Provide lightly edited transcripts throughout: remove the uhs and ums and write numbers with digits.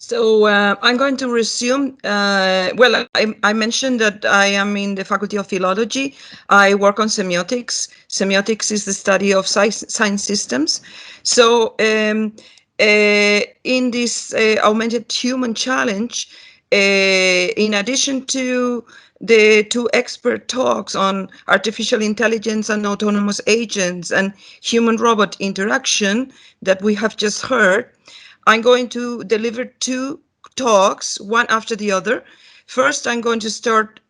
So I'm going to resume. Well, I mentioned that I am in the Faculty of Philology. I work on semiotics. Semiotics is the study of science systems. So in this Augmented Human Challenge, in addition to the two expert talks on artificial intelligence and autonomous agents and human-robot interaction that we have just heard, I'm going to deliver two talks, one after the other. First, I'm going to start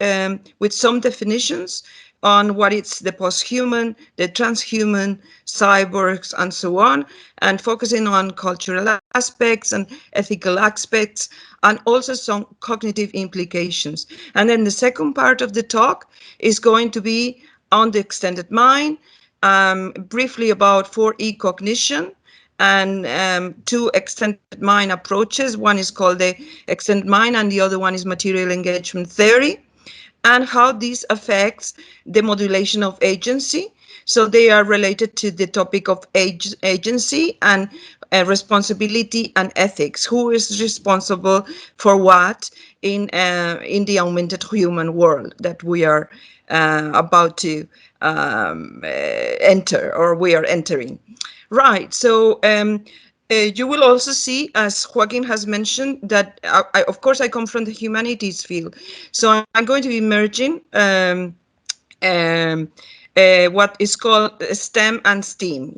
with some definitions on what is the posthuman, the transhuman, cyborgs, and so on, and focusing on cultural aspects and ethical aspects, and also some cognitive implications. And then the second part of the talk is going to be on the extended mind, briefly about 4E cognition, and two extended mind approaches. One is called the extended mind, and the other one is material engagement theory, and how this affects the modulation of agency. So they are related to the topic of agency and responsibility and ethics. Who is responsible for what in the augmented human world that we are about to enter, or we are entering? Right. So you will also see, as Joaquin has mentioned, that of course I come from the humanities field. So I'm going to be merging um, what is called STEM and STEAM,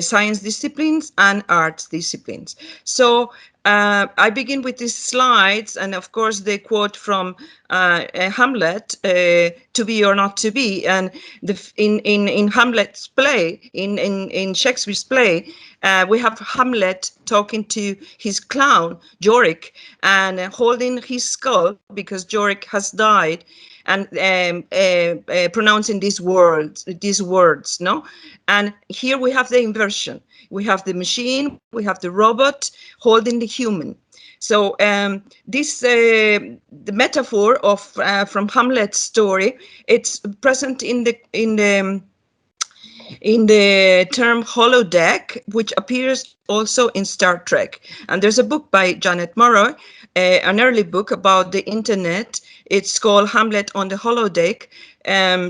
science disciplines and arts disciplines. So I begin with these slides, and of course the quote from Hamlet, "To be or not to be." And in Hamlet's play, in Shakespeare's play, we have Hamlet talking to his clown Yorick, and holding his skull because Yorick has died, and pronouncing these words, no? And here we have the inversion. We have the machine, we have the robot holding the human. So this the metaphor of from Hamlet's story, it's present in the term holodeck, which appears also in Star Trek. And there's a book by Janet Morrow, an early book about the internet. It's called Hamlet on the Holodeck,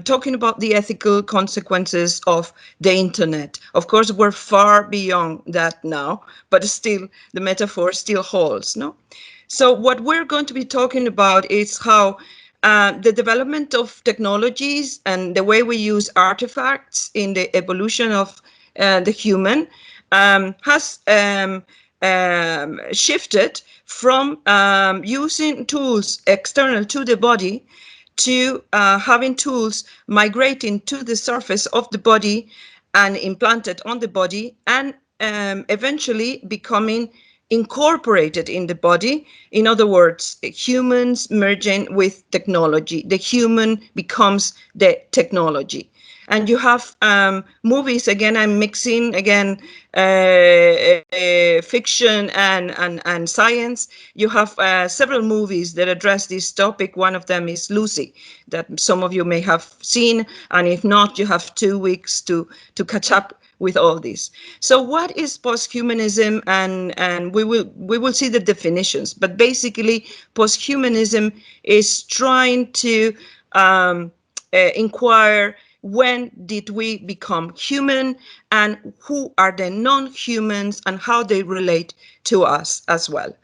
talking about the ethical consequences of the internet. Of course, we're far beyond that now, but still, the metaphor still holds, no? So what we're going to be talking about is how the development of technologies and the way we use artifacts in the evolution of the human has shifted from using tools external to the body to having tools migrating to the surface of the body and implanted on the body, and eventually becoming incorporated in the body. In other words, humans merging with technology. The human becomes the technology. And you have movies, again, I'm mixing, again, fiction and science. You have several movies that address this topic. One of them is Lucy, that some of you may have seen, and if not, you have 2 weeks to catch up with all this. So what is posthumanism? And we will see the definitions, but basically posthumanism is trying to inquire, when did we become human, and who are the non-humans and how they relate to us as well.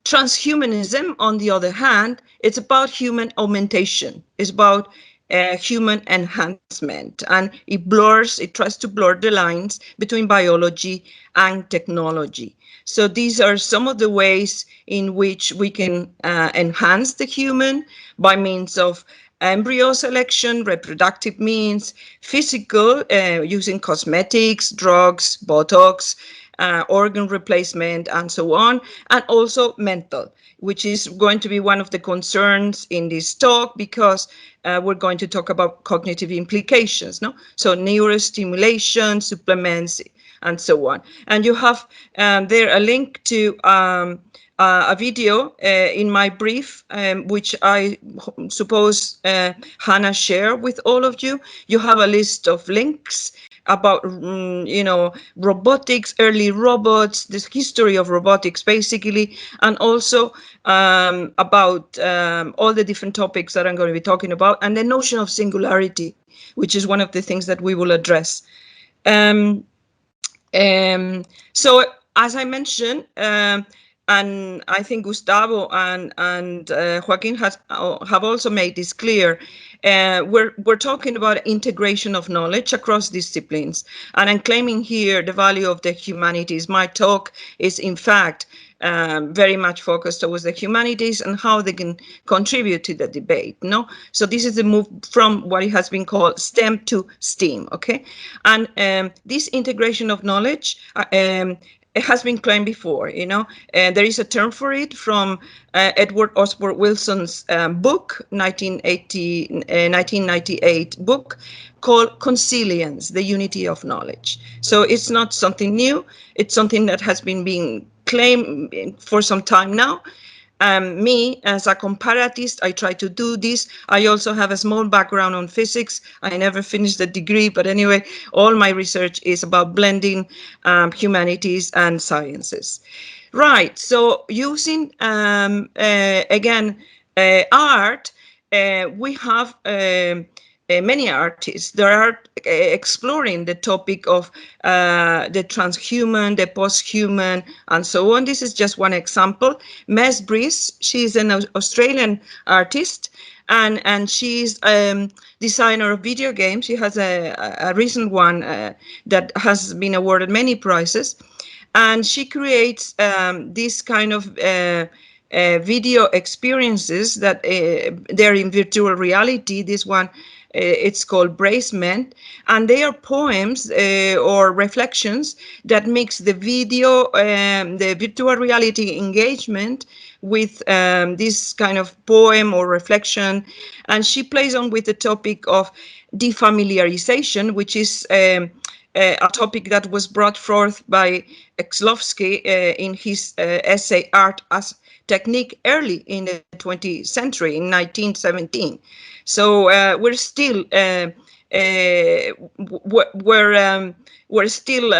Transhumanism, on the other hand, it's about human augmentation. It's about human enhancement, and it tries to blur the lines between biology and technology. So these are some of the ways in which we can enhance the human by means of embryo selection, reproductive means, physical, using cosmetics, drugs, Botox, organ replacement, and so on, and also mental, which is going to be one of the concerns in this talk, because we're going to talk about cognitive implications, no? So neurostimulation, supplements, and so on. And you have there a link to a video in my brief, which I suppose Hannah shared with all of you. You have a list of links about robotics, early robots, this history of robotics basically, and also about all the different topics that I'm going to be talking about, and the notion of singularity, which is one of the things that we will address. Um, so as I mentioned, and I think Gustavo and Joaquin have also made this clear, we're talking about integration of knowledge across disciplines, and I'm claiming here the value of the humanities. My talk is in fact very much focused towards the humanities and how they can contribute to the debate. No, so this is the move from what it has been called STEM to STEAM. Okay, and this integration of knowledge. It has been claimed before, and there is a term for it from Edward Osborne Wilson's book, 1998 book, called Consilience, the Unity of Knowledge. So it's not something new. It's something that has been being claimed for some time now. Me, as a comparatist, I try to do this. I also have a small background on physics. I never finished the degree, but anyway, all my research is about blending humanities and sciences. Right, so using, again, art, we have many artists that are exploring the topic of the transhuman, the posthuman, and so on. This is just one example. Mess Breeze, she's an Australian artist, and she's designer of video games. She has a recent one that has been awarded many prizes, and she creates this kind of video experiences that they're in virtual reality. This one, it's called Bracement, and they are poems or reflections that mix the video, the virtual reality engagement with this kind of poem or reflection. And she plays on with the topic of defamiliarization, which is a topic that was brought forth by Exlovsky in his essay Art as Technique early in the 20th century, in 1917. So we're still we're still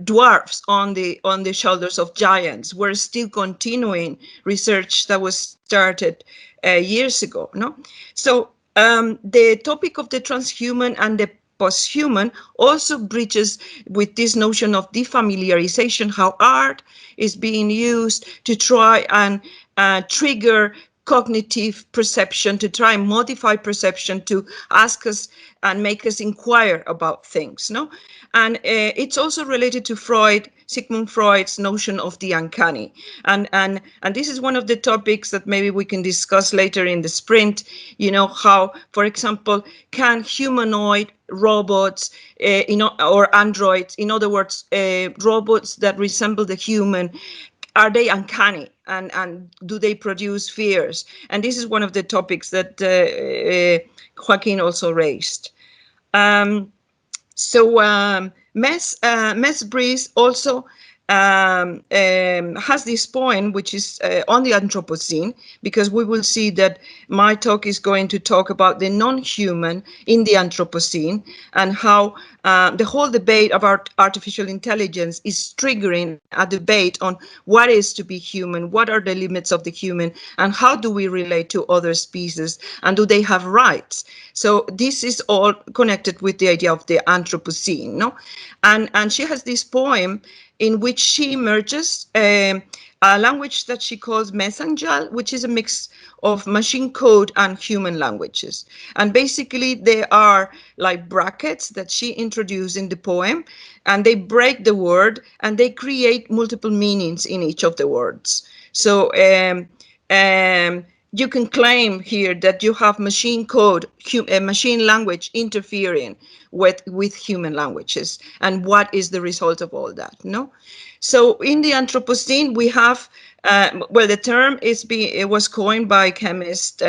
dwarfs on the shoulders of giants. We're still continuing research that was started years ago. No, so the topic of the transhuman and the posthuman also bridges with this notion of defamiliarization, how art is being used to try and trigger cognitive perception, to try and modify perception, to ask us and make us inquire about things. No, and it's also related to Sigmund Freud's notion of the uncanny, and this is one of the topics that maybe we can discuss later in the sprint. How, for example, can humanoid robots, or androids, in other words, robots that resemble the human, are they uncanny, and do they produce fears? And this is one of the topics that Joaquin also raised. Mess Breeze also has this poem, which is on the Anthropocene, because we will see that my talk is going to talk about the non-human in the Anthropocene, and how the whole debate about artificial intelligence is triggering a debate on what is to be human, what are the limits of the human, and how do we relate to other species, and do they have rights? So this is all connected with the idea of the Anthropocene, no? And she has this poem in which she merges a language that she calls Mesanjal, which is a mix of machine code and human languages. And basically, they are like brackets that she introduced in the poem, and they break the word and they create multiple meanings in each of the words. So you can claim here that you have machine code, machine language interfering with human languages, and what is the result of all that? No, so in the Anthropocene we have the term it was coined by chemist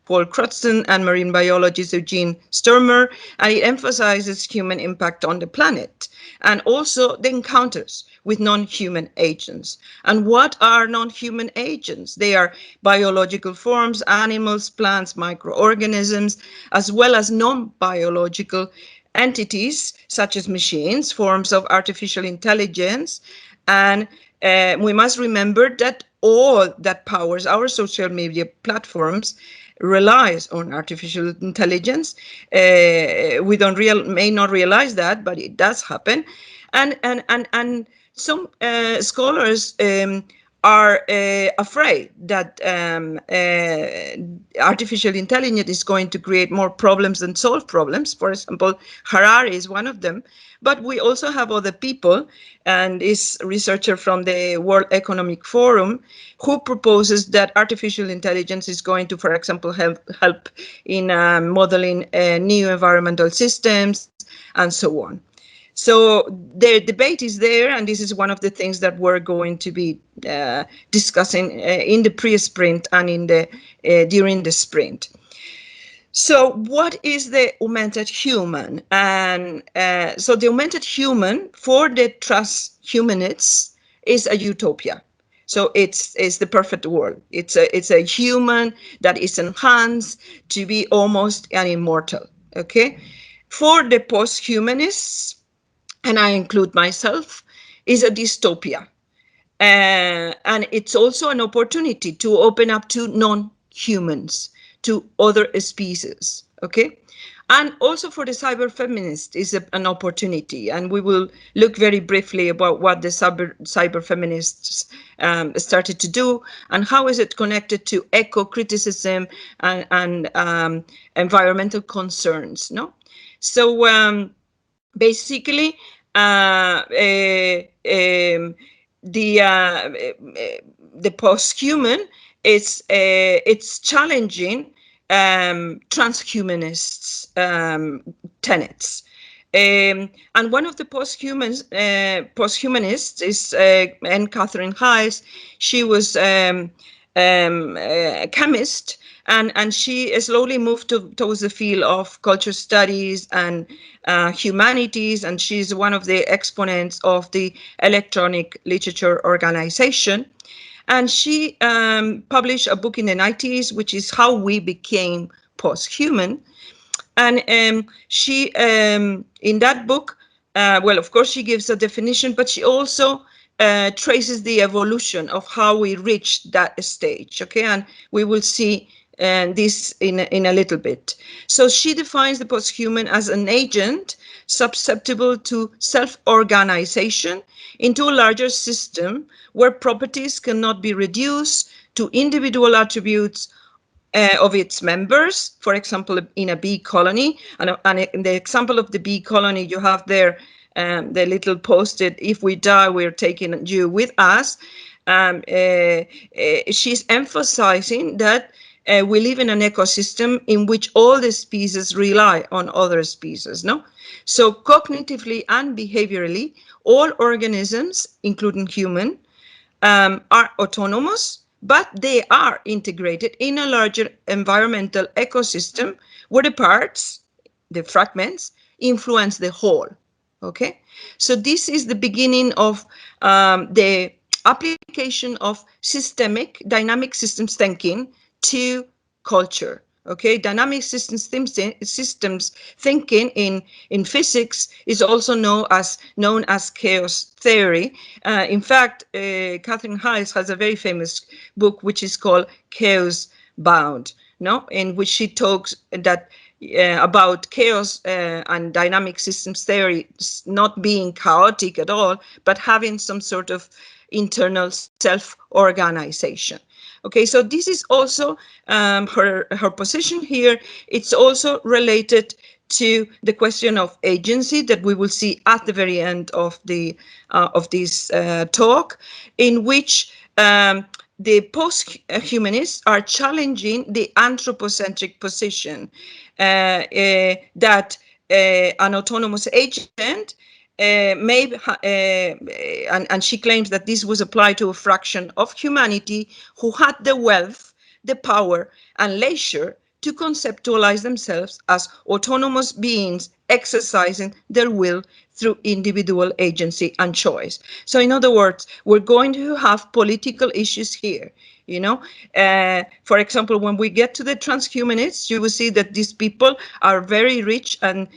Paul Crutzen and marine biologist Eugene Sturmer, and it emphasizes human impact on the planet and also the encounters with non-human agents. And what are non-human agents? They are biological forms, animals, plants, microorganisms, as well as non-biological entities such as machines, forms of artificial intelligence. And we must remember that all that powers our social media platforms relies on artificial intelligence. We may not realize that, but it does happen. And some scholars are afraid that artificial intelligence is going to create more problems than solve problems. For example, Harari is one of them. But we also have other people, and is researcher from the World Economic Forum, who proposes that artificial intelligence is going to, for example, help in modeling new environmental systems and so on. So the debate is there, and this is one of the things that we're going to be discussing in the pre-sprint and in the during the sprint. So what is the augmented human? And so the augmented human for the transhumanists is a utopia. So it's the perfect world. It's a human that is enhanced to be almost an immortal. Okay, for the posthumanists, and I include myself, is a dystopia. And it's also an opportunity to open up to non-humans, to other species, okay? And also for the cyber feminist is an opportunity. And we will look very briefly about what the cyber feminists started to do and how is it connected to eco-criticism and environmental concerns, no? So basically, the posthuman it's challenging transhumanists tenets. And one of the posthumanists is Anne Catherine Hayes. She was a chemist, and she slowly moved towards the field of culture studies and humanities, and she's one of the exponents of the Electronic Literature Organization. And she published a book in the 90s, which is How We Became Posthuman. And she, in that book, well, of course, she gives a definition, but she also traces the evolution of how we reached that stage, okay? And we will see this in a little bit. So she defines the posthuman as an agent susceptible to self-organization into a larger system where properties cannot be reduced to individual attributes of its members. For example, in a bee colony, and in the example of the bee colony, you have there the little post-it, if we die, we're taking you with us. She's emphasizing that we live in an ecosystem in which all the species rely on other species, no? So cognitively and behaviorally, all organisms, including human, are autonomous, but they are integrated in a larger environmental ecosystem where the parts, the fragments, influence the whole, okay? So this is the beginning of the application of systemic, dynamic systems thinking to culture. Okay, dynamic systems thinking in physics is also known as chaos theory. In fact, Catherine Hayes has a very famous book which is called Chaos Bound, no, in which she talks that about chaos and dynamic systems theory not being chaotic at all, but having some sort of internal self-organization. Okay, so this is also her position here. It's also related to the question of agency that we will see at the very end of this talk, in which the post-humanists are challenging the anthropocentric position that an autonomous agent and she claims that this was applied to a fraction of humanity who had the wealth, the power, and leisure to conceptualize themselves as autonomous beings exercising their will through individual agency and choice. So in other words, we're going to have political issues here. You know, for example, when we get to the transhumanists, you will see that these people are very rich. And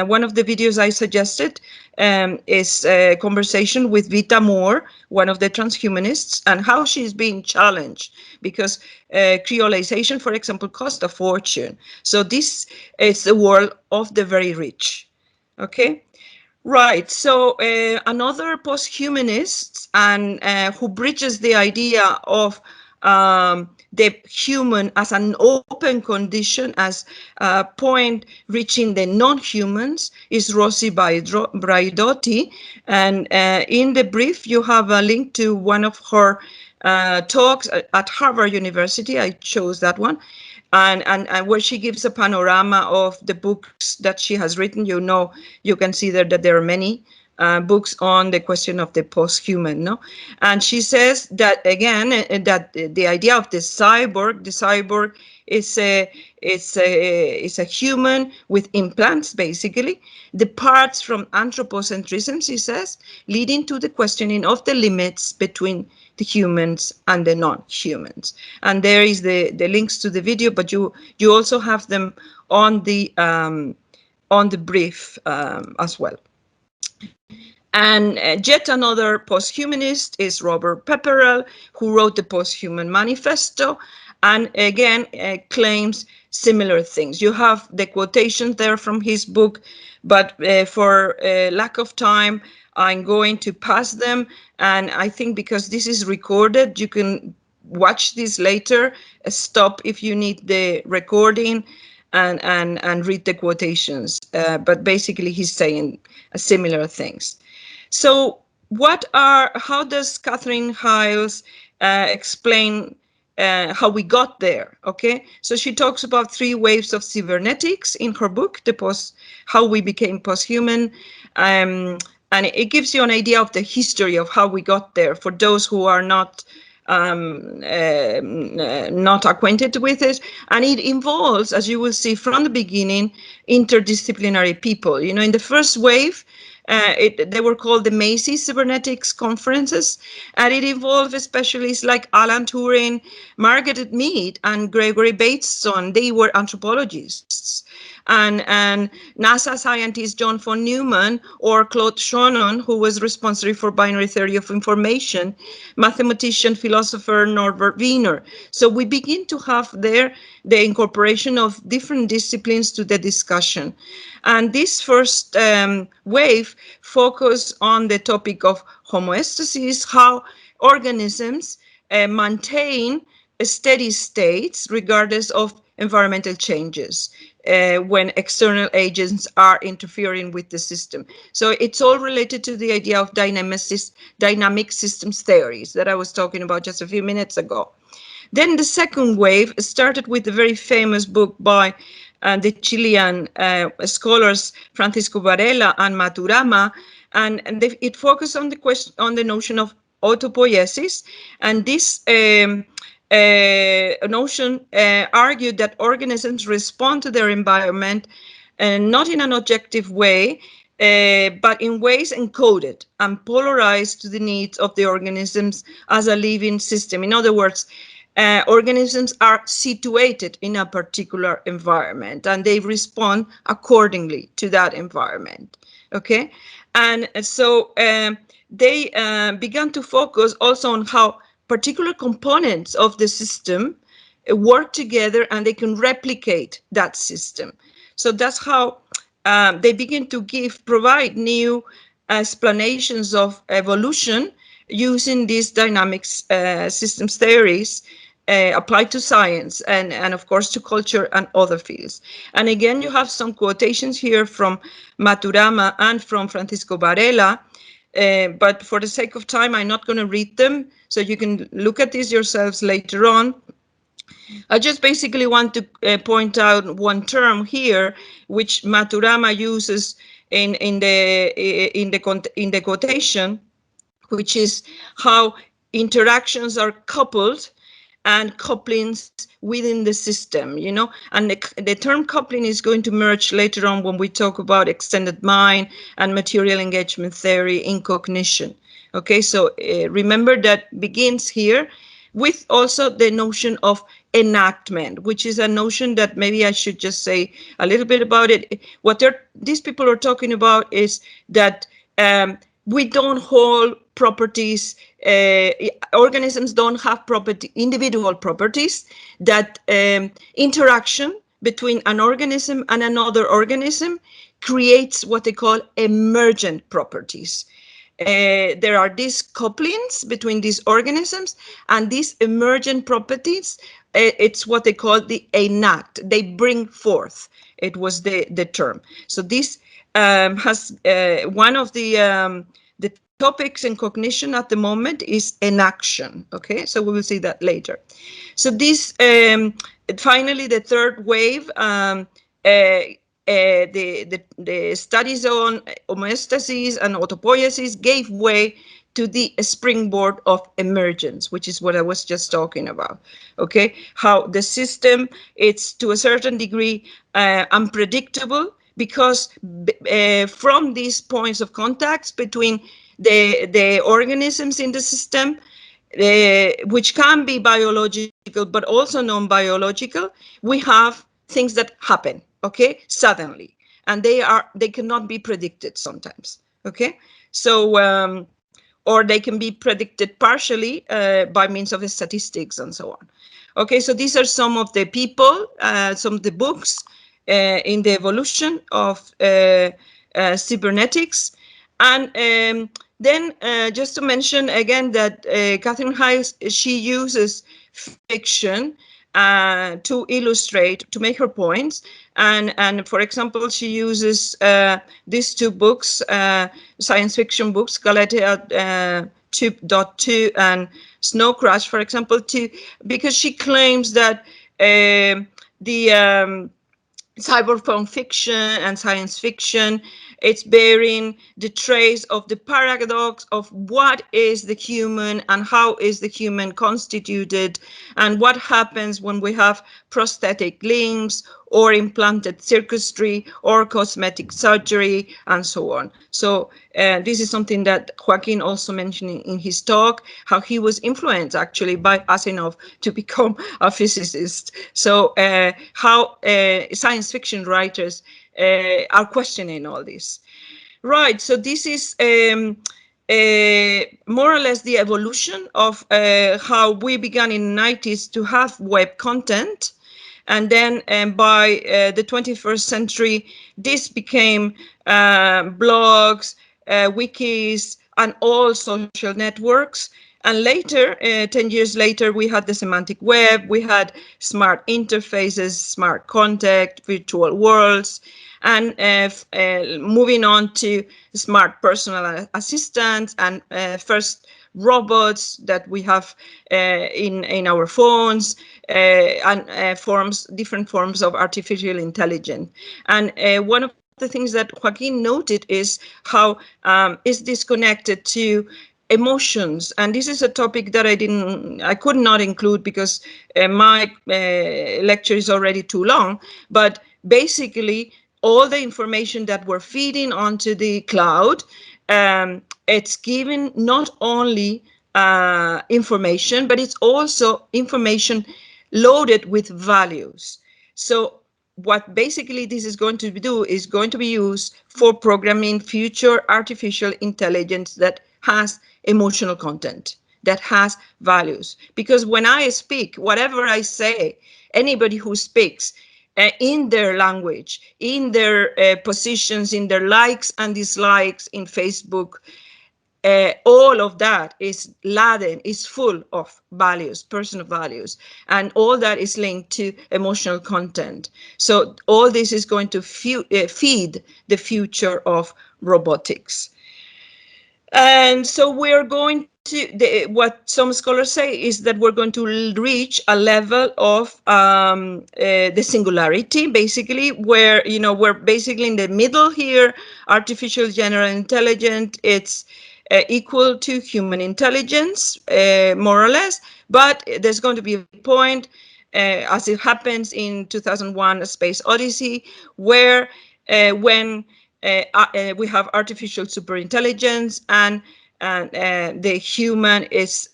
one of the videos I suggested is a conversation with Vita Moore, one of the transhumanists, and how she's being challenged because creolization, for example, cost a fortune. So this is the world of the very rich. Okay. Right. So another post-humanist and who bridges the idea of the human as an open condition, as a point reaching the non-humans, is Rosi Braidotti. And in the brief, you have a link to one of her talks at Harvard University. I chose that one. And where she gives a panorama of the books that she has written. You know, you can see there that there are many books on the question of the post-human, no? And she says that, again, that the idea of the cyborg is a human with implants, basically. The parts from anthropocentrism, she says, leading to the questioning of the limits between the humans and the non-humans. And there is the links to the video, but you also have them on the brief as well. And yet another post-humanist is Robert Pepperell, who wrote the Posthuman Manifesto, and again claims similar things. You have the quotations there from his book, but for lack of time, I'm going to pass them. And I think because this is recorded, you can watch this later, stop if you need the recording, and read the quotations. But basically, he's saying similar things. So how does Catherine Hiles explain how we got there? Okay, so she talks about 3 waves of cybernetics in her book, How We Became Posthuman. And it gives you an idea of the history of how we got there for those who are not acquainted with it. And it involves, as you will see from the beginning, interdisciplinary people. You know, in the first wave, they were called the Macy Cybernetics Conferences, and it involved specialists like Alan Turing, Margaret Mead, and Gregory Bateson. They were anthropologists. And NASA scientist John von Neumann, or Claude Shannon, who was responsible for binary theory of information, mathematician, philosopher Norbert Wiener. So we begin to have there the incorporation of different disciplines to the discussion. And this first wave focused on the topic of homeostasis, how organisms maintain steady states regardless of environmental changes when external agents are interfering with the system. So it's all related to the idea of dynamic systems theories that I was talking about just a few minutes ago. Then the second wave started with the very famous book by the Chilean scholars Francisco Varela and Maturama, and it focused on the question, on the notion of autopoiesis, and this notion argued that organisms respond to their environment not in an objective way, but in ways encoded and polarized to the needs of the organisms as a living system. In other words, organisms are situated in a particular environment and they respond accordingly to that environment. Okay, and so they began to focus also on how particular components of the system work together and they can replicate that system. So that's how they begin to provide new explanations of evolution using these dynamics systems theories applied to science and of course to culture and other fields. And again, you have some quotations here from Maturama and from Francisco Varela, but for the sake of time, I'm not going to read them, so you can look at these yourselves later on. I just basically want to point out one term here, which Maturama uses in the quotation, which is how interactions are coupled and couplings within the system, you know, and the term coupling is going to merge later on when we talk about extended mind and material engagement theory in cognition. Okay, so remember that begins here with also the notion of enactment, which is a notion that maybe I should just say a little bit about it. What these people are talking about is that we don't hold properties, organisms don't have property, individual properties, that interaction between an organism and another organism creates what they call emergent properties. There are these couplings between these organisms, and these emergent properties, it's what they call the enact. They bring forth. It was the term. So this has one of the topics in cognition at the moment is enaction. Okay, so we will see that later. So this finally the third wave. The studies on homeostasis and autopoiesis gave way to the springboard of emergence, which is what I was just talking about. Okay, how the system, it's to a certain degree unpredictable, because from these points of contacts between the organisms in the system, which can be biological but also non-biological, we have things that happen, okay, suddenly, and they cannot be predicted sometimes. Okay, so or they can be predicted partially by means of statistics and so on. Okay, so these are some of the people, some of the books in the evolution of cybernetics. And then just to mention again that Catherine Hayes, she uses fiction to illustrate, to make her points. And for example, she uses these two books, science fiction books, Galatea 2.2 and Snow Crash, for example, because she claims that the cyberpunk fiction and science fiction, it's bearing the trace of the paradox of what is the human and how is the human constituted, and what happens when we have prosthetic limbs or implanted circuitry or cosmetic surgery and so on. So this is something that Joaquin also mentioned in his talk, how he was influenced actually by Asimov to become a physicist. So how science fiction writers are questioning all this. Right, so this is more or less the evolution of how we began in the 90s to have web content. And then by the 21st century, this became blogs, wikis, and all social networks. And later, 10 years later, we had the semantic web, we had smart interfaces, smart contact, virtual worlds, and moving on to smart personal assistants and first robots that we have in our phones, and different forms of artificial intelligence. And one of the things that Joaquin noted is how is this connected to emotions. And this is a topic that I could not include because my lecture is already too long. But basically, all the information that we're feeding onto the cloud, it's giving not only information, but it's also information loaded with values. So what basically this is going to do is going to be used for programming future artificial intelligence that has emotional content, that has values. Because when I speak, whatever I say, anybody who speaks in their language, in their positions, in their likes and dislikes in Facebook, all of that is laden, is full of values, personal values, and all that is linked to emotional content. So all this is going to feed the future of robotics. And so we're going to, what some scholars say is that we're going to reach a level of the singularity, basically, where, you know, we're basically in the middle here. Artificial general intelligence, it's equal to human intelligence, more or less. But there's going to be a point, as it happens in 2001: A Space Odyssey, where when we have artificial superintelligence and the human is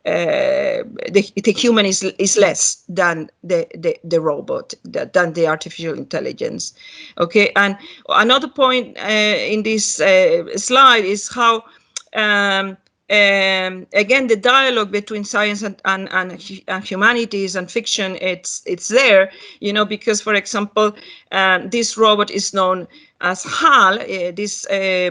the human is less than the robot, than the artificial intelligence. Okay, and another point in this slide is how again, the dialogue between science and humanities and fiction, it's there, because, for example, this robot is known as HAL. This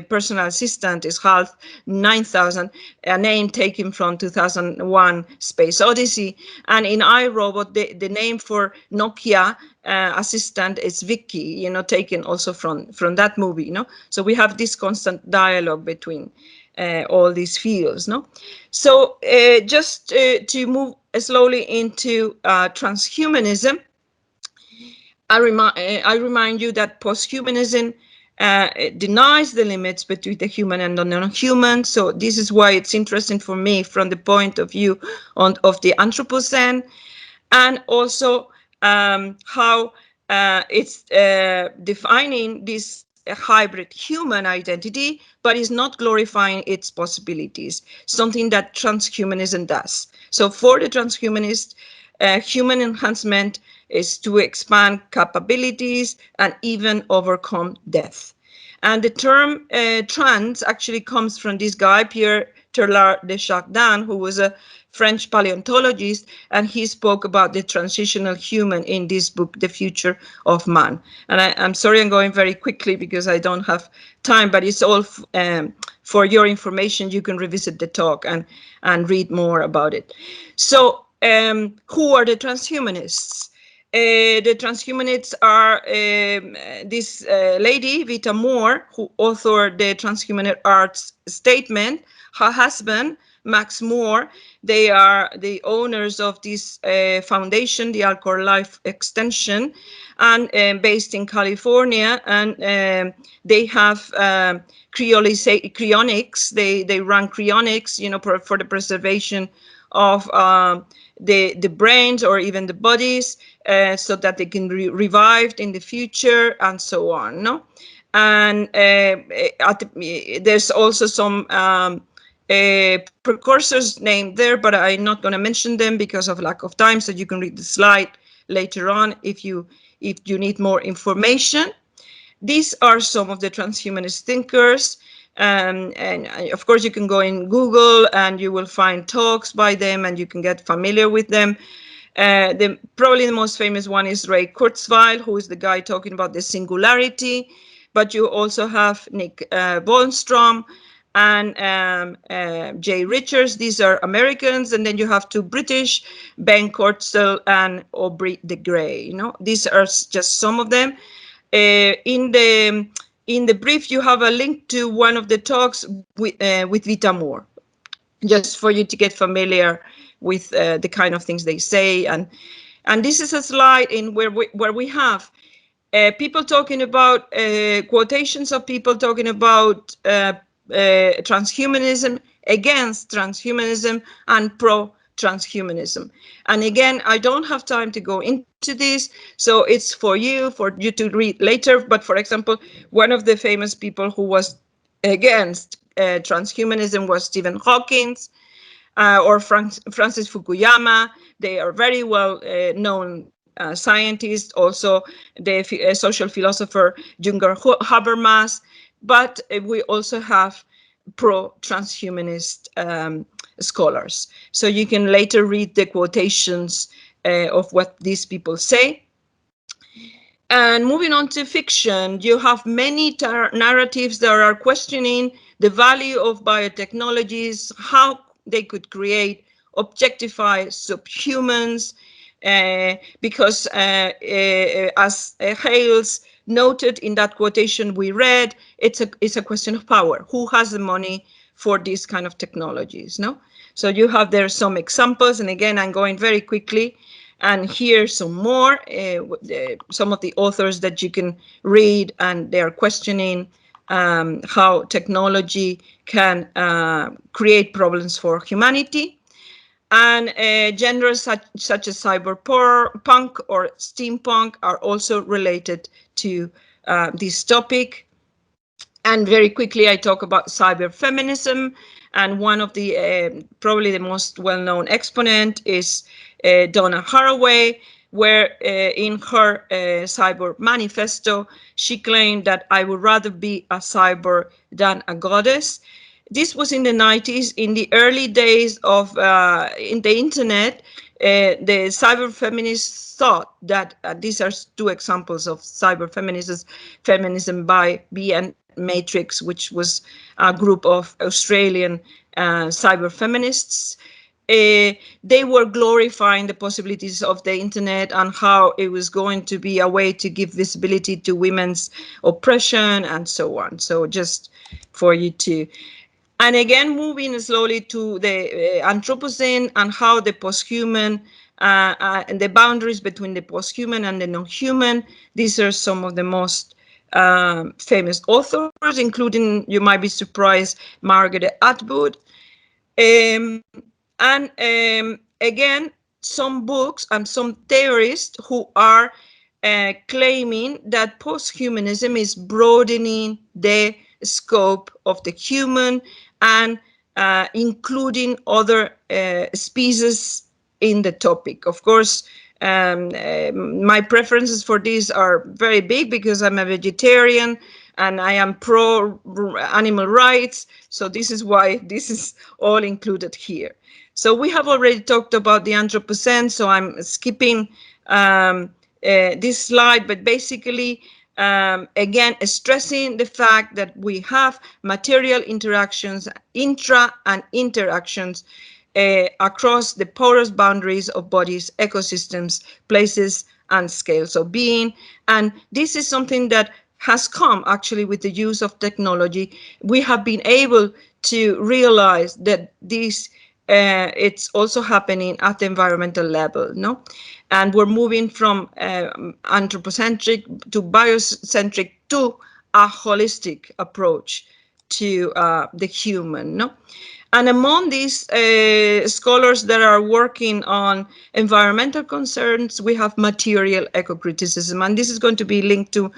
personal assistant is HAL 9000, a name taken from 2001 Space Odyssey. And in iRobot, the name for Nokia assistant is Vicky, taken also from that movie. So we have this constant dialogue between all these fields. So just to move slowly into transhumanism, I remind you that posthumanism denies the limits between the human and the non-human. So this is why it's interesting for me from the point of view of the Anthropocene, and also how it's defining this hybrid human identity, but is not glorifying its possibilities, something that transhumanism does. So for the transhumanist, human enhancement is to expand capabilities and even overcome death. And the term trans actually comes from this guy, Pierre Teilhard de Chardin, who was a French paleontologist, and he spoke about the transitional human in this book, The Future of Man. And I'm sorry I'm going very quickly because I don't have time, but it's all for your information. You can revisit the talk and read more about it. So who are the transhumanists? The transhumanists are this lady, Vita Moore, who authored the Transhumanist Arts Statement, her husband, Max Moore. They are the owners of this foundation, the Alcor Life Extension, and based in California. And they have cryonics. They run cryonics, for the preservation of the brains or even the bodies, so that they can be revived in the future and so on. No, and there's also some precursors named there, but I'm not going to mention them because of lack of time. So you can read the slide later on if you need more information. These are some of the transhumanist thinkers. And of course, you can go in Google and you will find talks by them and you can get familiar with them. Probably the most famous one is Ray Kurzweil, who is the guy talking about the singularity. But you also have Nick Bostrom and Jay Richards. These are Americans. And then you have two British, Ben Kortzel and Aubrey de Grey. These are just some of them. In the brief, you have a link to one of the talks with Vita Moore, just for you to get familiar with the kind of things they say. And this is a slide in where we have people talking about quotations of people talking about transhumanism, against transhumanism, and pro-transhumanism. And again, I don't have time to go into this, so it's for you to read later. But for example, one of the famous people who was against transhumanism was Stephen Hawking or Francis Fukuyama. They are very well known scientists, also the social philosopher Junger Habermas, but we also have pro-transhumanist scholars. So you can later read the quotations of what these people say. And moving on to fiction, you have many narratives that are questioning the value of biotechnologies, how they could create, objectify subhumans, because as Hales noted in that quotation we read, it's a question of power. Who has the money for these kind of technologies? No, so you have there some examples, and again, I'm going very quickly. And here some more, some of the authors that you can read, and they are questioning how technology can create problems for humanity. And genres such as cyberpunk or steampunk are also related to this topic. And very quickly, I talk about cyberfeminism. And one of the probably the most well-known exponent is Donna Haraway, where in her cyborg manifesto, she claimed that I would rather be a cyborg than a goddess. This was in the 90s, in the early days of in the internet. The cyber feminists thought that these are two examples of cyber feminism by B and Matrix, which was a group of Australian cyber feminists. They were glorifying the possibilities of the internet and how it was going to be a way to give visibility to women's oppression and so on. So just for you to, and again, moving slowly to the Anthropocene and how the posthuman and the boundaries between the posthuman and the non-human. These are some of the most famous authors, including, you might be surprised, Margaret Atwood. And again, some books and some theorists who are claiming that posthumanism is broadening the scope of the human and including other species in the topic. Of course, my preferences for this are very big because I'm a vegetarian and I am pro animal rights. So this is why this is all included here. So we have already talked about the Anthropocene, so I'm skipping this slide, but basically, again, stressing the fact that we have material interactions, intra and interactions across the porous boundaries of bodies, ecosystems, places, and scales of being. And this is something that has come actually with the use of technology. We have been able to realize that this it's also happening at the environmental level, no? And we're moving from anthropocentric to biocentric to a holistic approach to the human, no? And among these scholars that are working on environmental concerns, we have material eco-criticism. And this is going to be linked to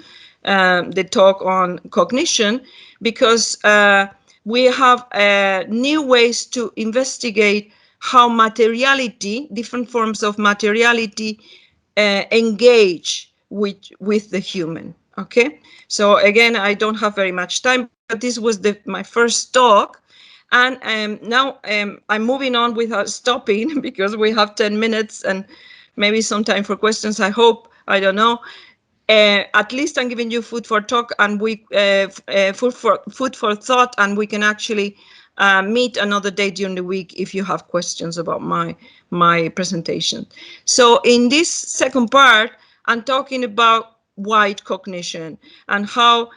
the talk on cognition, because we have new ways to investigate how materiality, different forms of materiality, engage with the human. Okay, so again, I don't have very much time, but this was my first talk. And now I'm moving on without stopping because we have 10 minutes and maybe some time for questions, I hope. I don't know. At least I'm giving you food for talk and food for thought, and we can actually meet another day during the week if you have questions about my presentation. So in this second part, I'm talking about wide cognition and how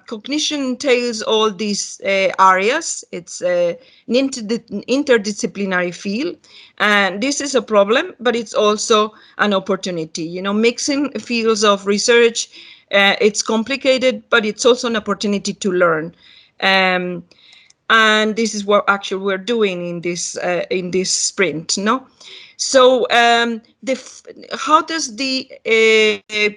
cognition entails all these areas. It's an interdisciplinary field, and this is a problem, but it's also an opportunity. You know, mixing fields of research, it's complicated, but it's also an opportunity to learn. And this is what actually we're doing in this sprint, no? So how does the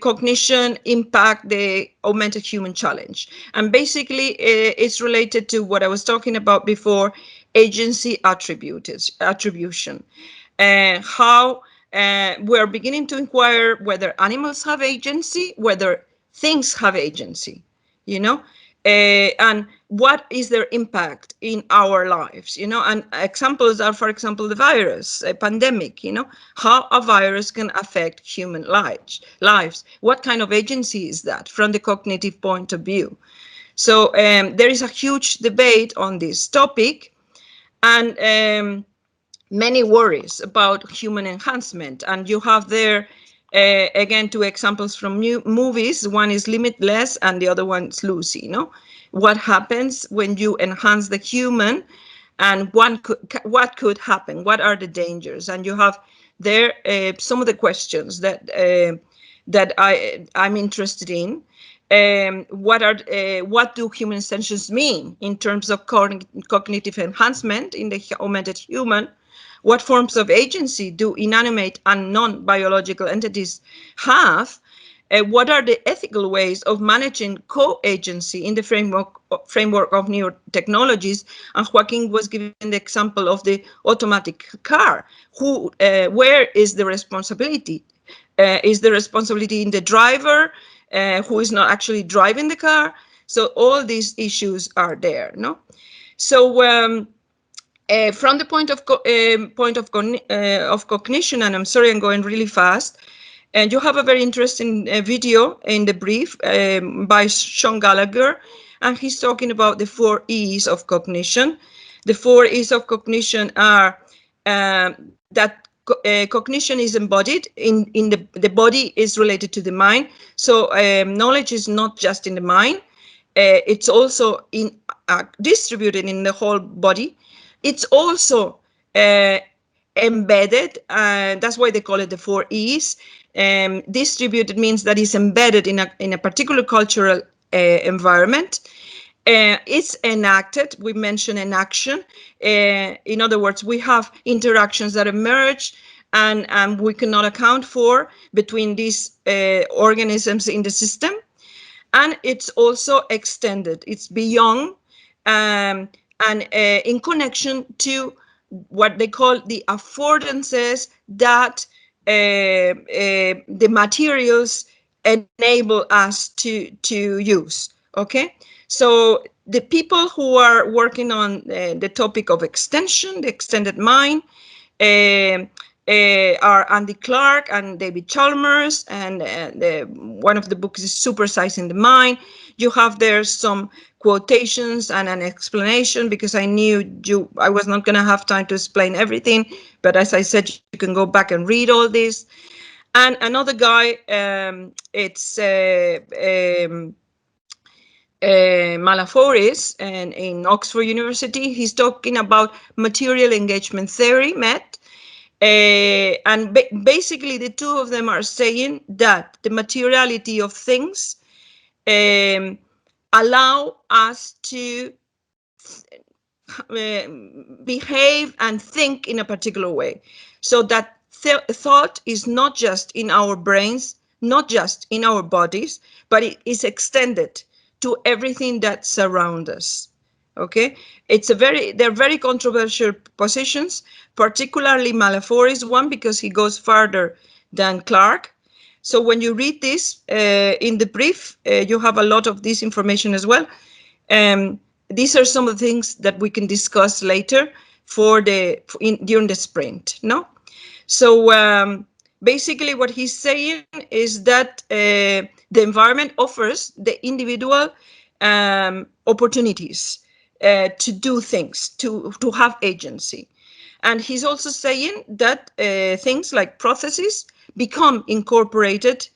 cognition impact the augmented human challenge? And basically, it's related to what I was talking about before, agency attribution. How we're beginning to inquire whether animals have agency, whether things have agency, you know? And what is their impact in our lives, you know? And examples are, for example, the virus, a pandemic, you know, how a virus can affect human lives. What kind of agency is that from the cognitive point of view? So there is a huge debate on this topic, and many worries about human enhancement. And you have there, again, two examples from new movies. One is Limitless and the other one is Lucy, you know? What happens when you enhance the human, and what could happen? What are the dangers? And you have there some of the questions that I'm interested in. What do human extensions mean in terms of cognitive enhancement in the augmented human? What forms of agency do inanimate and non-biological entities have? what are the ethical ways of managing co-agency in the framework of new technologies? And Joaquin was giving the example of the automatic car. Where is the responsibility? Is the responsibility in the driver, who is not actually driving the car? So all these issues are there, no? So from the of cognition, and I'm sorry, I'm going really fast. And you have a very interesting video in the brief by Sean Gallagher, and he's talking about the 4 E's of cognition. The 4 E's of cognition are that cognition is embodied in the body, is related to the mind. So knowledge is not just in the mind. It's also distributed in the whole body. It's also embedded, and that's why they call it the 4 E's. Distributed means that it's embedded in a particular cultural environment. It's enacted. We mentioned enaction. In other words, we have interactions that emerge and we cannot account for between these organisms in the system. And it's also extended. It's beyond and in connection to what they call the affordances that the materials enable us to use. Okay, so the people who are working on the topic of extension, the extended mind, are Andy Clark and David Chalmers, and one of the books is Supersizing the Mind. You have there some quotations and an explanation, because I knew I was not going to have time to explain everything, but as I said, you can go back and read all this. And another guy, it's Malaforis, and in Oxford University, he's talking about material engagement theory, MET. And basically, the two of them are saying that the materiality of things allow us to behave and think in a particular way. So that thought is not just in our brains, not just in our bodies, but it is extended to everything that surrounds us. Okay, they're very controversial positions, particularly Malaforis one, because he goes further than Clark. So when you read this in the brief, you have a lot of this information as well. These are some of the things that we can discuss later during the sprint. No, so basically what he's saying is that the environment offers the individual opportunities to do things, to have agency. And he's also saying that things like processes become incorporated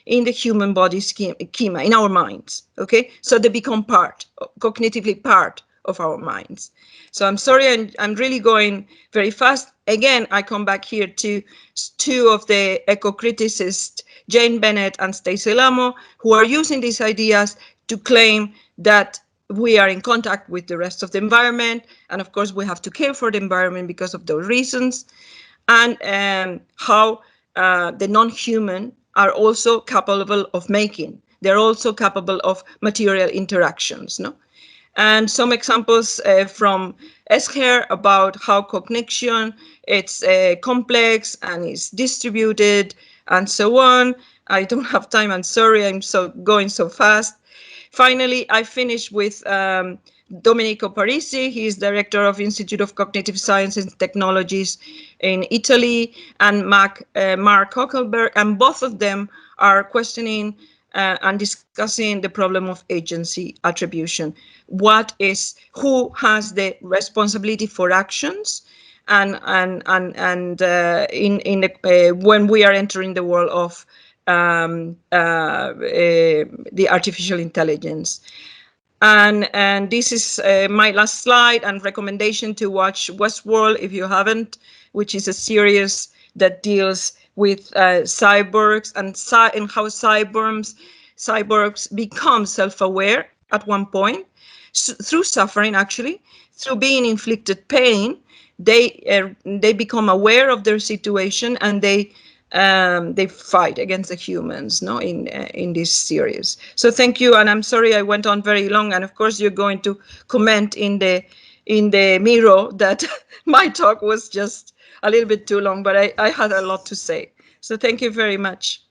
in the human body schema, in our minds, okay? So they become cognitively part of our minds. So I'm sorry, I'm really going very fast. Again, I come back here to two of the eco-criticists, Jane Bennett and Stacey Lamo, who are using these ideas to claim that we are in contact with the rest of the environment. And of course, we have to care for the environment because of those reasons. And how the non-human are also capable of making. They're also capable of material interactions, no? And some examples from Escher about how cognition, it's complex and is distributed and so on. I don't have time, I'm sorry, I'm going so fast. Finally, I finish with Domenico Parisi. He is director of Institute of Cognitive Science and Technologies in Italy, and Mark Hockelberg, and both of them are questioning and discussing the problem of agency attribution. Who has the responsibility for actions, and when we are entering the world of the artificial intelligence. And this is my last slide and recommendation to watch Westworld if you haven't, which is a series that deals with cyborgs and how cyborgs become self-aware at one point through suffering, actually, through being inflicted pain. They become aware of their situation, and they they fight against the humans, no, in this series. So thank you, and I'm sorry I went on very long. And of course, you're going to comment in the mirror that my talk was just a little bit too long, but I had a lot to say. So thank you very much.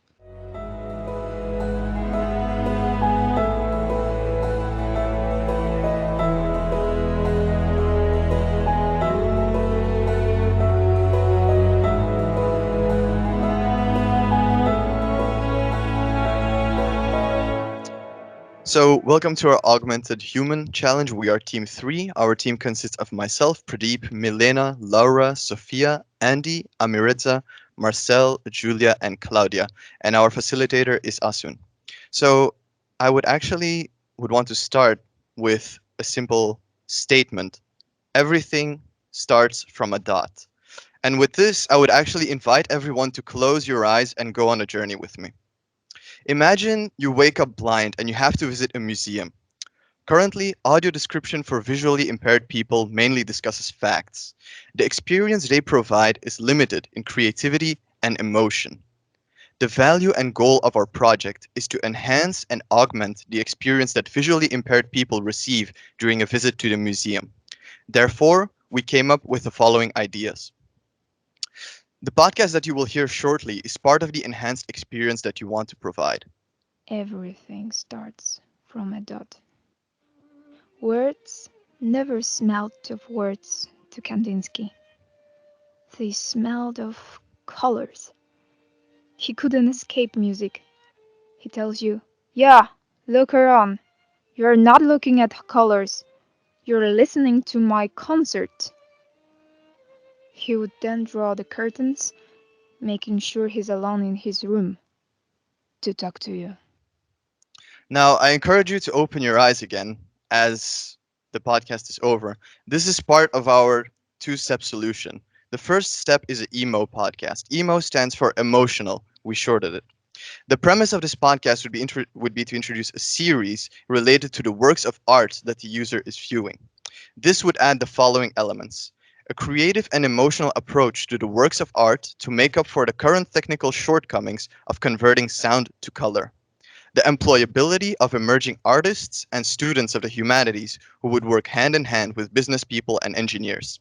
So, welcome to our Augmented Human Challenge. We are Team 3. Our team consists of myself, Pradeep, Milena, Laura, Sophia, Andy, Amiritza, Marcel, Julia, and Claudia. And our facilitator is Asun. So, I would want to start with a simple statement. Everything starts from a dot. And with this, I would actually invite everyone to close your eyes and go on a journey with me. Imagine you wake up blind and you have to visit a museum. Currently, audio description for visually impaired people mainly discusses facts. The experience they provide is limited in creativity and emotion. The value and goal of our project is to enhance and augment the experience that visually impaired people receive during a visit to the museum. Therefore, we came up with the following ideas. The podcast that you will hear shortly is part of the enhanced experience that you want to provide. Everything starts from a dot. Words never smelled of words to Kandinsky. They smelled of colors. He couldn't escape music. He tells you, yeah, look around. You're not looking at colors. You're listening to my concert. He would then draw the curtains, making sure he's alone in his room to talk to you. Now, I encourage you to open your eyes again as the podcast is over. This is part of our two-step solution. The first step is an emo podcast. Emo stands for emotional. We shorted it. The premise of this podcast would be to introduce a series related to the works of art that the user is viewing. This would add the following elements: a creative and emotional approach to the works of art to make up for the current technical shortcomings of converting sound to color, the employability of emerging artists and students of the humanities who would work hand in hand with business people and engineers.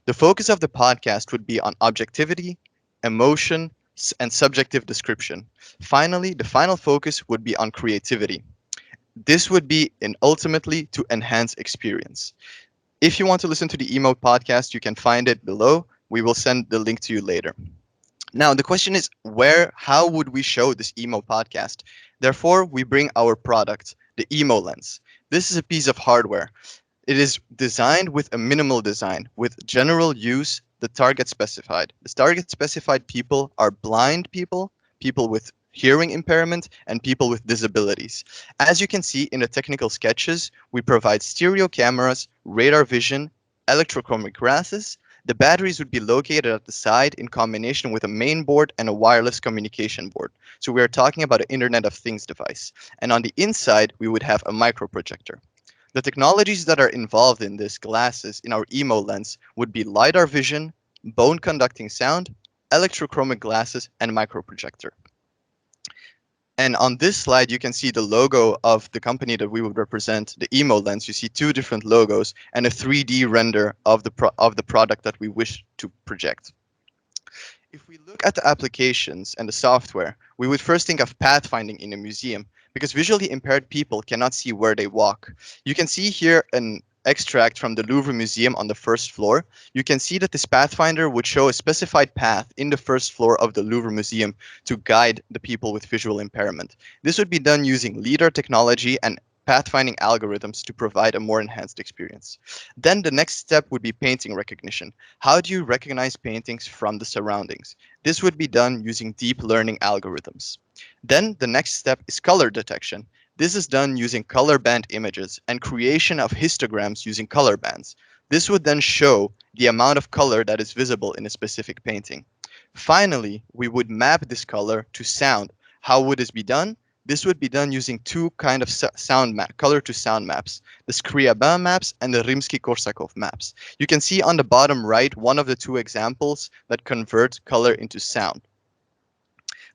The focus of the podcast would be on objectivity, emotion, and subjective description. Finally, the final focus would be on creativity. This would be in ultimately to enhance experience. If you want to listen to the emo podcast, you can find it below. We will send the link to you later. Now, the question is how would we show this emo podcast? Therefore, we bring our product, the eMoLens. This is a piece of hardware. It is designed with a minimal design, with general use, the target specified. The target specified people are blind people, people with hearing impairment, and people with disabilities. As you can see in the technical sketches, we provide stereo cameras, radar vision, electrochromic glasses. The batteries would be located at the side in combination with a main board and a wireless communication board. So we are talking about an Internet of Things device. And on the inside, we would have a microprojector. The technologies that are involved in this glasses in our eMoLens would be LiDAR vision, bone conducting sound, electrochromic glasses, and microprojector. And on this slide, you can see the logo of the company that we would represent, the eMoLens. You see two different logos and a 3D render of the product that we wish to project. If we look at the applications and the software, we would first think of pathfinding in a museum, because visually impaired people cannot see where they walk. You can see here an extract from the Louvre Museum on the first floor. You can see that this pathfinder would show a specified path in the first floor of the Louvre Museum to guide the people with visual impairment. This would be done using LiDAR technology and pathfinding algorithms to provide a more enhanced experience. Then the next step would be painting recognition. How do you recognize paintings from the surroundings? This would be done using deep learning algorithms. Then the next step is color detection. This is done using color band images and creation of histograms using color bands. This would then show the amount of color that is visible in a specific painting. Finally, we would map this color to sound. How would this be done? This would be done using two kind of color to sound maps, the Scriabin maps and the Rimsky-Korsakov maps. You can see on the bottom right one of the two examples that convert color into sound.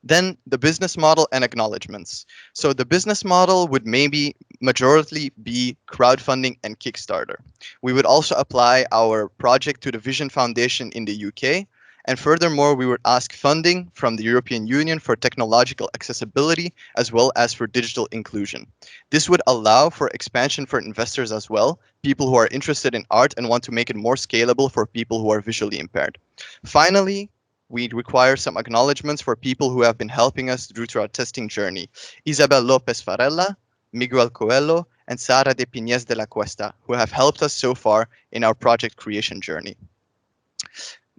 Then the business model and acknowledgements. So the business model would maybe majority be crowdfunding and Kickstarter. We would also apply our project to the Vision Foundation in the UK. And furthermore, we would ask funding from the European Union for technological accessibility as well as for digital inclusion. This would allow for expansion for investors as well, people who are interested in art and want to make it more scalable for people who are visually impaired. Finally, we require some acknowledgements for people who have been helping us through our testing journey. Isabel Lopez Varela, Miguel Coelho, and Sara de Piñez de la Cuesta, who have helped us so far in our project creation journey.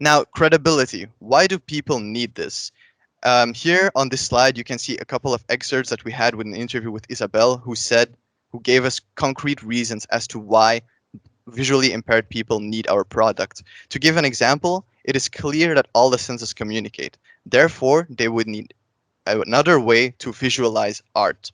Now, credibility. Why do people need this? Here on this slide, you can see a couple of excerpts that we had with an interview with Isabel, who gave us concrete reasons as to why visually impaired people need our product. To give an example, it is clear that all the senses communicate. Therefore, they would need another way to visualize art.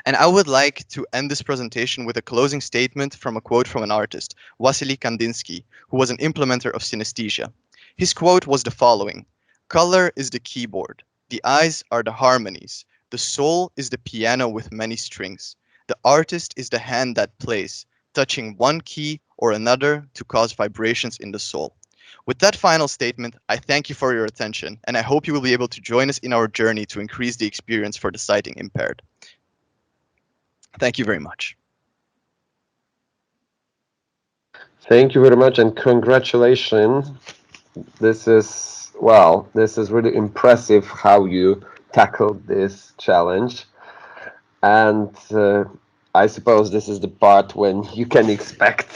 And I would like to end this presentation with a closing statement from a quote from an artist, Wassily Kandinsky, who was an implementer of synesthesia. His quote was the following: "Color is the keyboard, the eyes are the harmonies, the soul is the piano with many strings. The artist is the hand that plays, touching one key or another to cause vibrations in the soul." With that final statement, I thank you for your attention, and I hope you will be able to join us in our journey to increase the experience for the sighting impaired. Thank you very much. Thank you very much and congratulations. This is, well, this is really impressive how you tackled this challenge. And I suppose this is the part when you can expect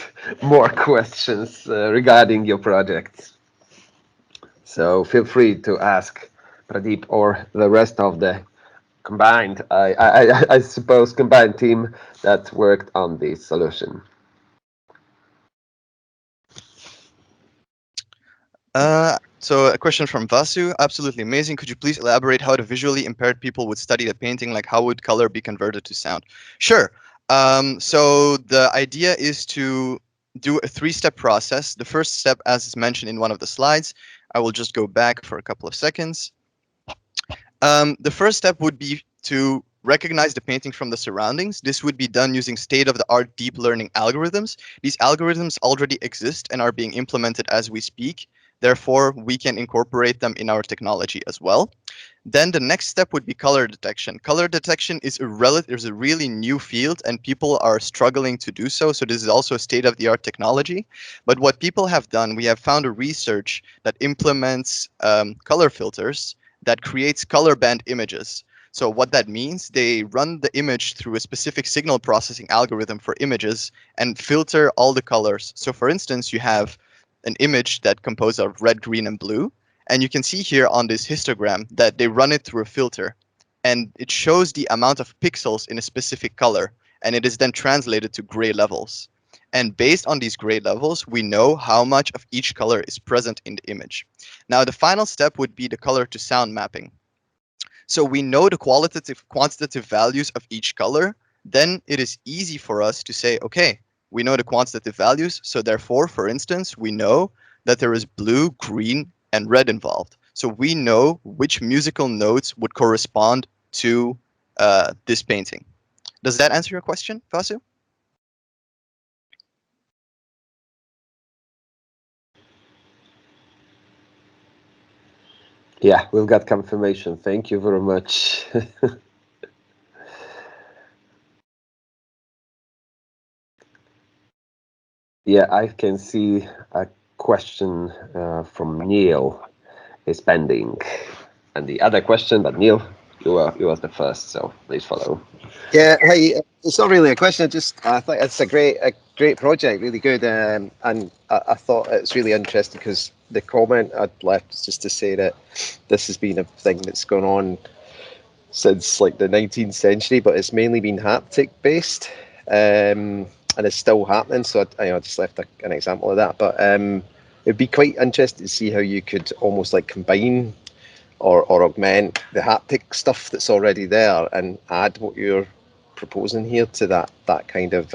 more questions regarding your projects. So feel free to ask Pradeep or the rest of the combined, I suppose, combined team that worked on this solution. So a question from Vasu. Absolutely amazing. Could you please elaborate how the visually impaired people would study the painting? Like, how would color be converted to sound? Sure. So the idea is to do a three-step process. The first step, as is mentioned in one of the slides, I will just go back for a couple of seconds. The first step would be to recognize the painting from the surroundings. This would be done using state-of-the-art deep learning algorithms. These algorithms already exist and are being implemented as we speak. Therefore, we can incorporate them in our technology as well. Then the next step would be color detection. Color detection is a really new field and people are struggling to do so. So this is also a state-of-the-art technology. But what people have done, we have found a research that implements color filters that creates color band images. So what that means, they run the image through a specific signal processing algorithm for images and filter all the colors. So for instance, you have an image that composed of red, green, and blue. And you can see here on this histogram that they run it through a filter. And it shows the amount of pixels in a specific color. And it is then translated to gray levels. And based on these gray levels, we know how much of each color is present in the image. Now, the final step would be the color to sound mapping. So we know the quantitative values of each color. Then it is easy for us to say, okay, we know the quantitative values. So therefore, for instance, we know that there is blue, green, and red involved. So we know which musical notes would correspond to this painting. Does that answer your question, Vasu? Yeah, we've got confirmation. Thank you very much. Yeah, I can see a question from Neil is pending. And the other question, but Neil, you was the first, so please follow. Yeah, hey, it's not really a question. I thought it's a great project, really good, and I thought it's really interesting because the comment I'd left is just to say that this has been a thing that's gone on since like the 19th century, but it's mainly been haptic based, and it's still happening. So I just left an example of that, but it'd be quite interesting to see how you could almost like combine or augment the haptic stuff that's already there and add what you're proposing here to that kind of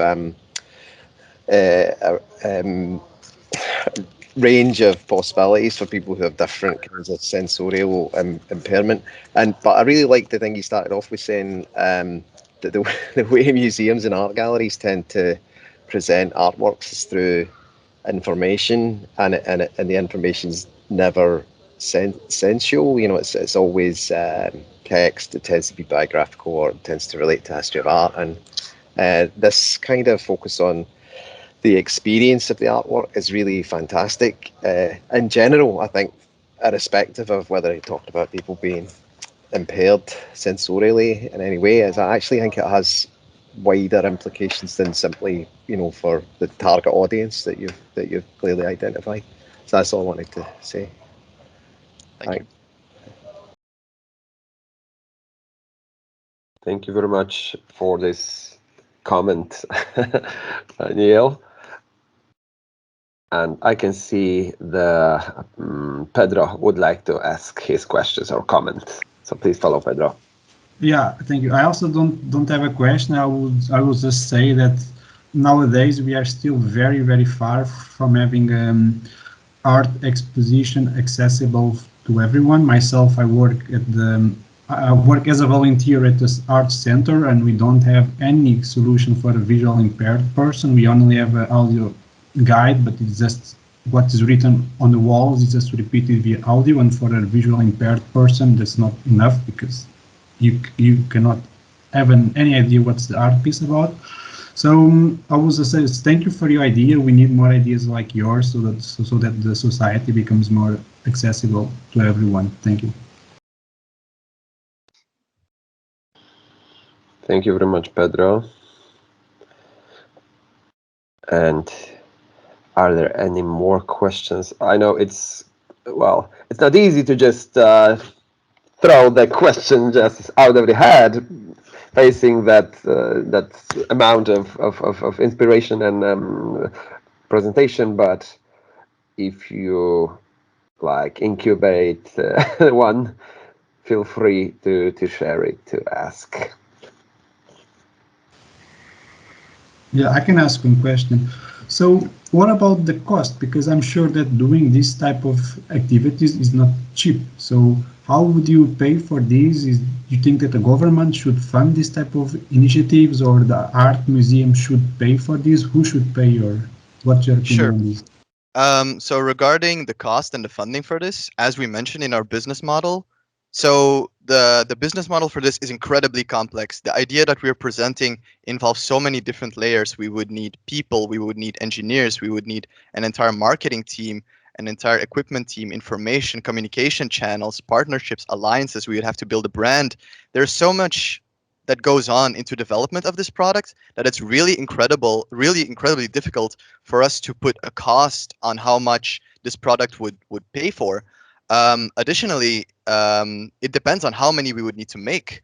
range of possibilities for people who have different kinds of sensorial impairment. But I really like the thing you started off with saying, that the way museums and art galleries tend to present artworks is through information, and the information's never sensual. You know, it's always text. It tends to be biographical, or it tends to relate to history of art. And this kind of focus on the experience of the artwork is really fantastic. In general, I think, irrespective of whether he talked about people being impaired sensorially in any way, is I actually think it has wider implications than simply, you know, for the target audience that you've clearly identified. So that's all I wanted to say. Thank you. Thank you very much for this comment, Neil. And I can see the Pedro would like to ask his questions or comments. So please follow Pedro. Yeah, thank you. I also don't have a question. I would just say that nowadays we are still very far from having art exposition accessible to everyone. Myself, I work as a volunteer at this art center, and we don't have any solution for a visual impaired person. We only have an audio guide, but it's just what is written on the walls is just repeated via audio, and for a visual impaired person that's not enough, because you cannot have any idea what's the art piece about. So I was just saying, thank you for your idea. We need more ideas like yours, so that the society becomes more accessible to everyone. Thank you. Thank you very much, Pedro. And are there any more questions? I know it's not easy to just throw the question just out of the head, facing that amount of inspiration and presentation. But if you like incubate one, feel free to share it, to ask. Yeah, I can ask one question. So what about the cost? Because I'm sure that doing this type of activities is not cheap. So how would you pay for these? You think that the government should fund this type of initiatives, or the art museum should pay for these? Who should pay, or what's your opinion on this? So regarding the cost and the funding for this, as we mentioned in our business model, so the business model for this is incredibly complex. The idea that we're presenting involves so many different layers. We would need people, we would need engineers, we would need an entire marketing team, an entire equipment team, information, communication channels, partnerships, alliances. We would have to build a brand. There's so much that goes on into development of this product that it's really incredibly difficult for us to put a cost on how much this product would pay for. Additionally, it depends on how many we would need to make,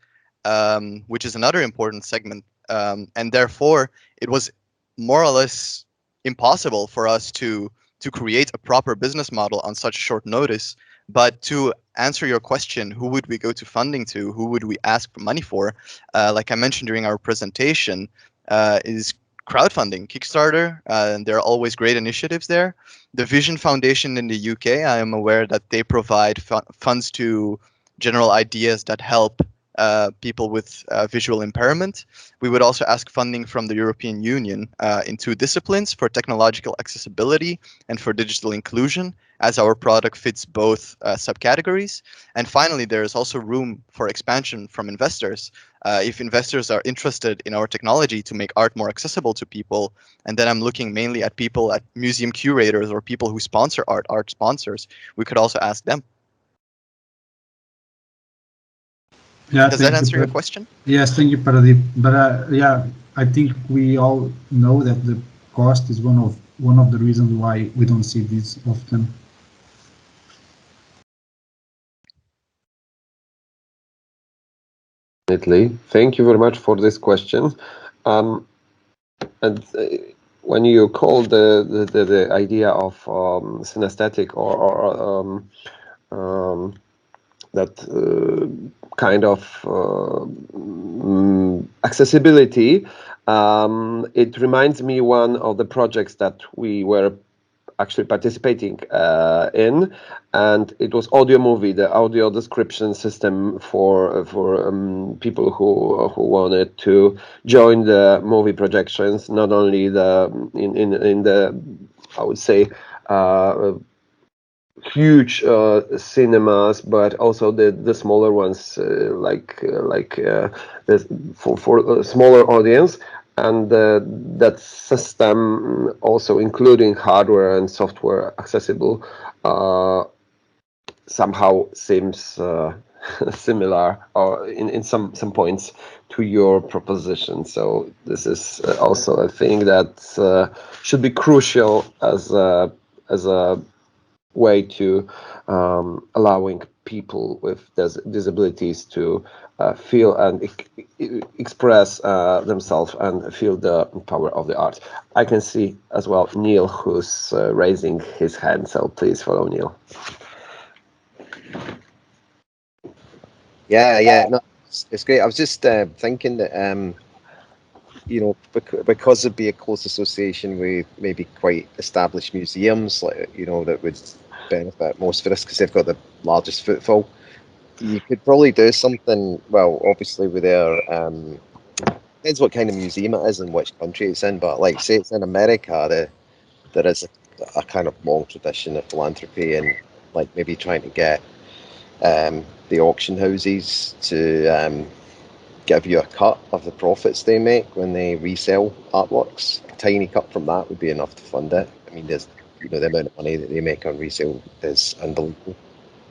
which is another important segment. And therefore, it was more or less impossible for us to create a proper business model on such short notice. But to answer your question, who would we go to funding to? Who would we ask for money for? Like I mentioned during our presentation, is crowdfunding, Kickstarter. And there are always great initiatives there. The Vision Foundation in the UK, I am aware that they provide funds to general ideas that help people with visual impairment. We would also ask funding from the European Union in two disciplines, for technological accessibility and for digital inclusion, as our product fits both subcategories. And finally, there is also room for expansion from investors. If investors are interested in our technology to make art more accessible to people, and then I'm looking mainly at people, at museum curators or people who sponsor art sponsors, we could also ask them. Yeah, Does that answer your question? Yes, thank you, Paradeep. But yeah, I think we all know that the cost is one of the reasons why we don't see this often. Definitely. Thank you very much for this question. And when you call the idea of synesthetic or that kind of accessibility, it reminds me one of the projects that we were actually participating in, and it was audio movie, the audio description system for people who wanted to join the movie projections, not only the in the, I would say, huge cinemas, but also the smaller ones, for a smaller audience. And that system, also including hardware and software accessible, somehow seems similar, or in some points, to your proposition. So this is also a thing that should be crucial as a way to allowing people with disabilities to feel and express themselves and feel the power of the art. I can see as well Neil, who's raising his hand, so please follow Neil. Yeah, no, it's great. I was just thinking that because there'd be a close association with maybe quite established museums, like that would benefit most for this because they've got the largest footfall. You could probably do something. Well, obviously with their depends what kind of museum it is and which country it's in. But like, say it's in America, there is a kind of long tradition of philanthropy and like maybe trying to get the auction houses to give you a cut of the profits they make when they resell artworks. A tiny cut from that would be enough to fund it. I mean, there's the amount of money that they make on resale is unbelievable.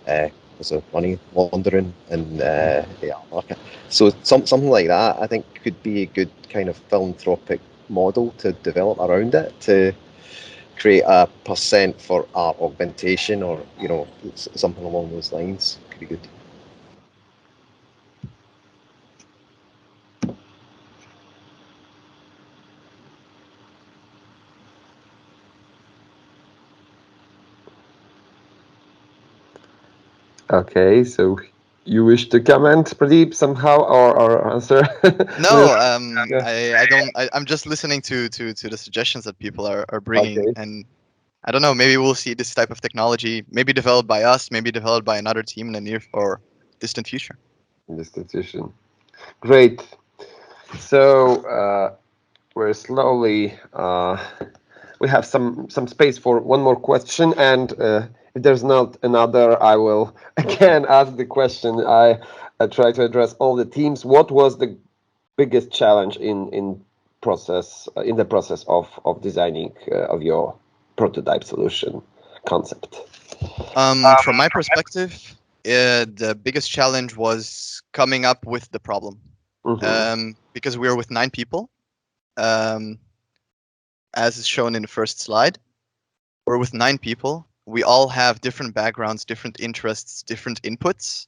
There's a money laundering in the art market. So something like that, I think, could be a good kind of philanthropic model to develop around it, to create a percent for art augmentation, or something along those lines. Could be good. Okay, so you wish to comment, Pradeep, somehow, or answer? No, Yeah. I don't. I'm just listening to the suggestions that people are bringing, Okay. and I don't know. Maybe we'll see this type of technology, maybe developed by us, maybe developed by another team in the near or distant future. Institution. Great. So we're slowly. We have some space for one more question, and if there's not another, I will again ask the question. I try to address all the teams. What was the biggest challenge in the process of designing of your prototype solution concept? From my perspective, the biggest challenge was coming up with the problem, because we were with 9 people, as is shown in the first slide. We're with 9 people. We all have different backgrounds, different interests, different inputs.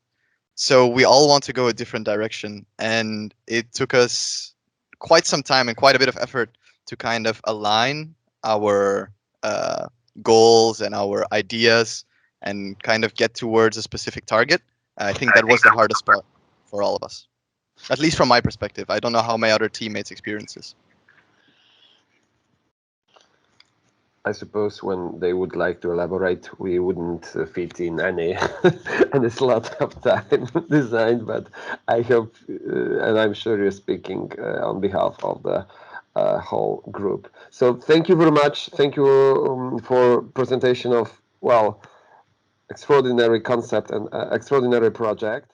So we all want to go a different direction. And it took us quite some time and quite a bit of effort to kind of align our goals and our ideas and kind of get towards a specific target. I think that was the hardest part for all of us, at least from my perspective. I don't know how my other teammates experience this. I suppose when they would like to elaborate, we wouldn't fit in any any slot of time designed. But I hope, and I'm sure you're speaking on behalf of the whole group. So thank you very much. Thank you for presentation of extraordinary concept and extraordinary project.